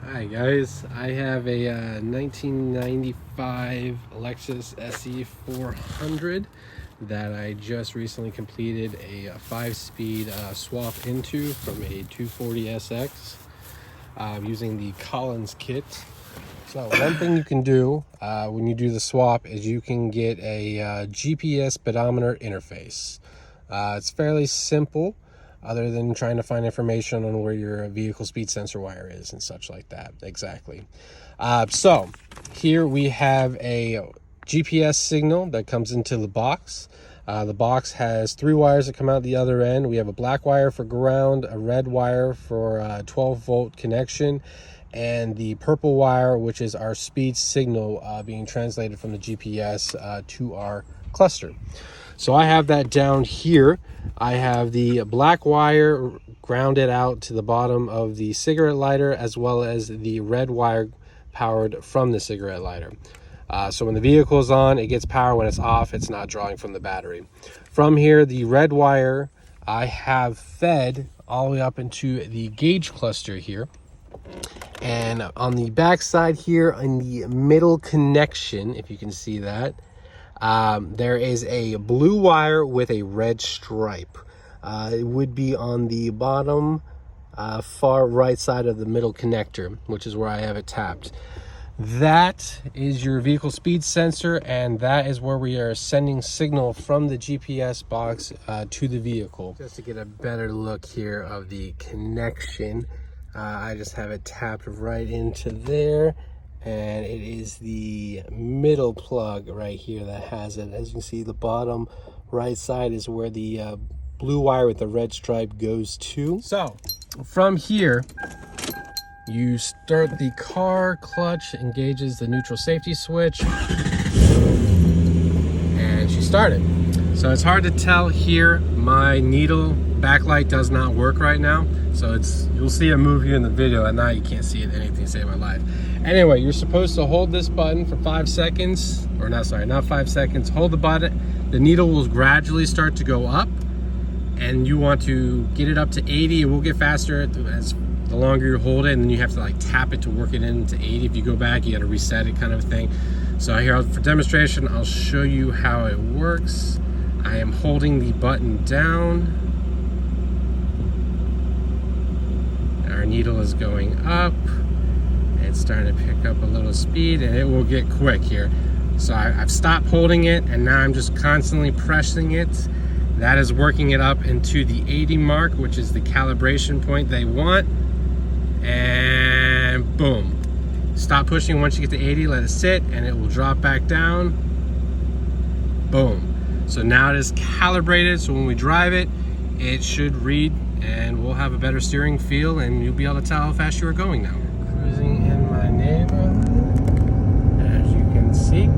Hi guys, I have a 1995 Lexus SC400 that I just recently completed a 5-speed swap into from a 240SX using the Collins kit. So one thing you can do when you do the swap is you can get a GPS speedometer interface. It's fairly simple, other than trying to find information on where your vehicle speed sensor wire is and such like that. Exactly. So here we have a GPS signal that comes into the box. The box has 3 wires that come out the other end. We have a black wire for ground, a red wire for a 12-volt connection, and the purple wire, which is our speed signal being translated from the GPS to our cluster. So I have that down here. I have the black wire grounded out to the bottom of the cigarette lighter, as well as the red wire powered from the cigarette lighter. So when the vehicle is on, it gets power. When it's off, it's not drawing from the battery. From here, the red wire I have fed all the way up into the gauge cluster here. And on the back side here, in the middle connection, if you can see that, there is a blue wire with a red stripe. It would be on the bottom far right side of the middle connector, which is where I have it tapped. That is your vehicle speed sensor, and that is where we are sending signal from the GPS box to the vehicle. Just to get a better look here of the connection, I just have it tapped right into there. And it is the middle plug right here that has it. As you can see, the bottom right side is where the blue wire with the red stripe goes to. So from here, you start the car, clutch engages the neutral safety switch, and she started. So it's hard to tell here. My needle backlight does not work right now, so you'll see it move here in the video. At night you can't see it. Anything to save my life. Anyway, you're supposed to hold this button for 5 seconds, or not 5 seconds. Hold the button. The needle will gradually start to go up, and you want to get it up to 80. It will get faster as the longer you hold it, and then you have to like tap it to work it into 80. If you go back, you got to reset it, kind of thing. So here, for demonstration, I'll show you how it works. I am holding the button down. Our needle is going up. It's starting to pick up a little speed, and it will get quick here. So I've stopped holding it, and now I'm just constantly pressing it. That is working it up into the 80 mark, which is the calibration point they want. And boom. Stop pushing once you get to 80, let it sit, and it will drop back down. Boom. So now it is calibrated, so when we drive it, it should read, and we'll have a better steering feel, and you'll be able to tell how fast you are going now. Cruising in my neighborhood, as you can see.